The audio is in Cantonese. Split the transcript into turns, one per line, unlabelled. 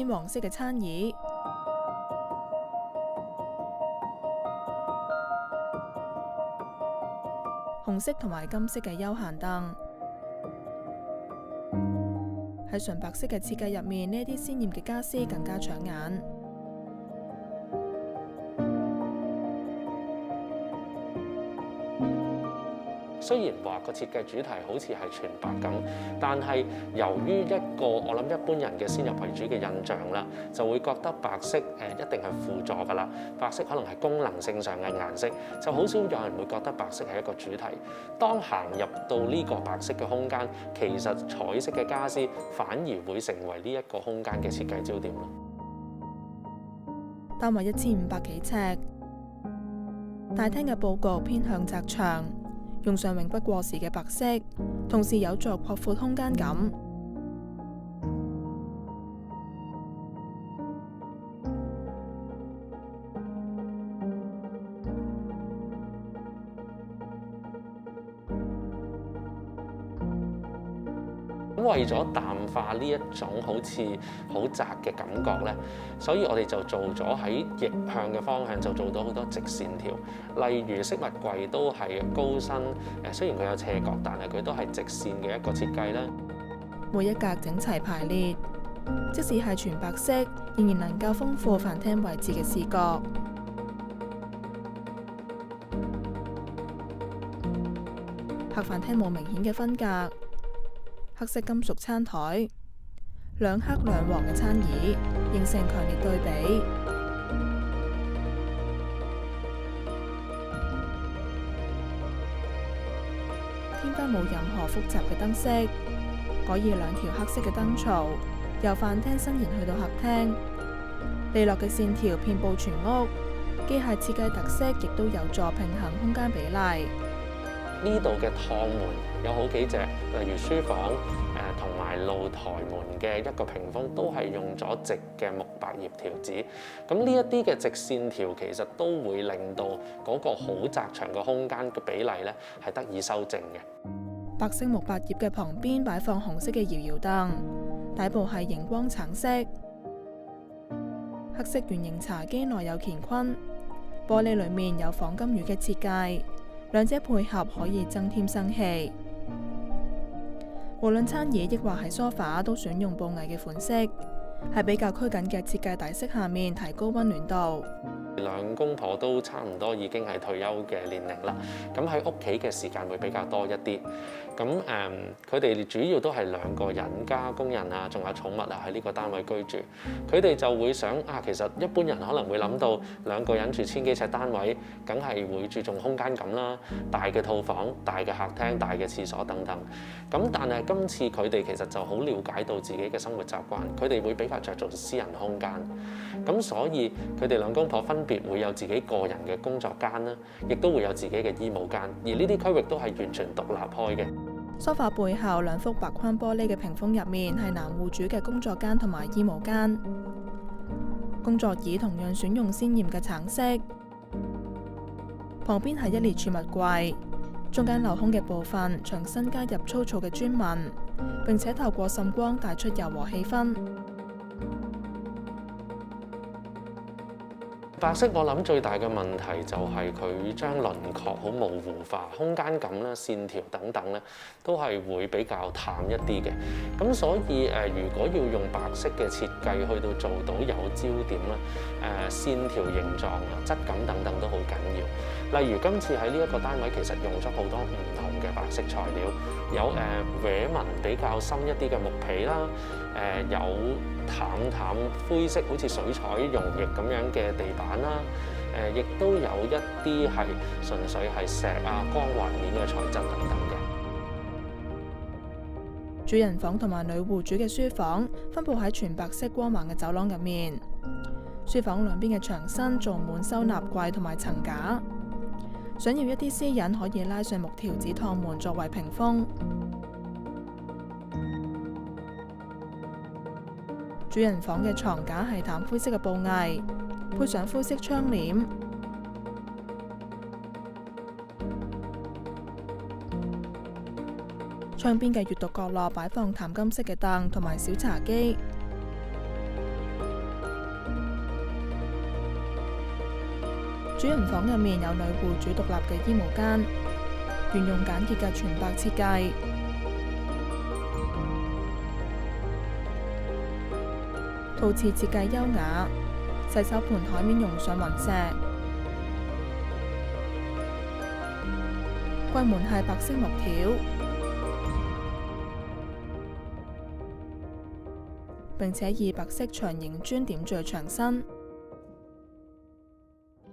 鮮黃色嘅餐椅。紅色同埋金色嘅休閒凳。喺純白色嘅設計入面，呢啲鮮豔嘅家私更加搶眼。
雖然話個設計主題好似係全白咁，但係由於一個我諗一般人嘅先入為主嘅印象啦，就會覺得白色一定係輔助㗎啦。白色可能係功能性上嘅顏色，就好少有人會覺得白色係一個主題。當行入到呢個白色嘅空間，其實彩色嘅家私反而會成為呢一個空間嘅設計焦點咯。
單位1500幾尺，大廳嘅佈局偏向窄長。用上永不過時嘅白色，同時有助擴闊空間感。
咁為咗淡化呢一種好似好窄嘅感覺咧，所以我哋就做咗喺逆向嘅方向就做到好多直線條。例如飾物櫃都係高身，雖然佢有斜角，但係佢都係直線嘅一個設計啦。
每一格整齊排列，即使係全白色，仍然能夠豐富飯廳位置嘅視覺。客飯廳冇明顯嘅分隔。黑色金屬餐台，兩黑兩黃嘅餐椅，形成強烈對比。天花冇任何複雜嘅燈飾，改以兩條黑色嘅燈槽，由飯廳伸延去到客廳。利落嘅線條遍佈全屋，機械設計特色亦都有助平衡空間比例。
呢度嘅趟門有好幾隻，例如書房同埋露台門嘅一個屏風，都係用咗直嘅木百葉條紙。咁呢一啲嘅直線條其實都會令到嗰個好窄長嘅空間嘅比例咧係得以修正嘅。
白色木百葉嘅旁邊擺放紅色嘅搖搖凳，底部係熒光橙色。黑色圓形茶几內有乾坤，玻璃裡面有仿金魚嘅設計。兩者配合可以增添生氣。無論餐椅抑或係梳化，都選用布藝嘅款式，喺比較拘謹嘅設計底色下面提高溫暖度。兩
公婆都差唔多已經係退休嘅年齡啦，咁喺屋企嘅時間會比較多一啲。咁佢哋主要都係兩個人加工人啊，仲有寵物啊喺呢個單位居住。佢哋就會想其實一般人可能會諗到兩個人住1000幾尺單位，梗係會注重空間感啦，大嘅套房、大嘅客廳、大嘅廁所等等。咁但係今次佢哋其實就好了解到自己嘅生活習慣，佢哋會比較着重私人空間。咁所以佢哋兩公婆分別會有自己個人嘅工作間啦，亦都會有自己嘅衣帽間，而呢啲區域都係完全獨立開嘅。
梳化背後兩幅白框玻璃嘅屏風入面係男戶主嘅工作間同埋衣帽間。工作椅同樣選用鮮豔嘅橙色。旁邊係一列儲物櫃，中間留空嘅部分重新加入粗糙嘅磚紋，並且透過滲光帶出柔和氣氛。
白色我諗最大嘅問題就係佢將輪廓好模糊化，空間感啦、線條等等咧，都係會比較淡一啲嘅。咁所以如果要用白色嘅設計去到做到有焦點咧，線條形狀啊、質感等等都好緊要。例如今次喺呢一個單位，其實用咗好多唔同嘅白色材料，有搲紋比較深一啲嘅木皮啦，有淡灰色好似水彩溶液咁樣嘅地板啦，亦都有一啲係純粹係石啊、光滑面嘅材質等等嘅。
主人房同埋女戶主嘅書房分佈喺全白色光猛嘅走廊入面。書房兩邊嘅牆身做滿收納櫃同埋層架，想要一啲私隱可以拉上木條子趟門作為屏風。主人房嘅床架係淡灰色嘅布藝，配上灰色窗簾。窗邊嘅閱讀角落擺放淡金色嘅凳同埋小茶几。主人房入面有女戶主獨立嘅衣帽間，沿用簡潔嘅全白設計。陶瓷設計優雅，洗手盆台面用上雲石，櫃門係白色木條，並且以白色長形磚點綴牆身。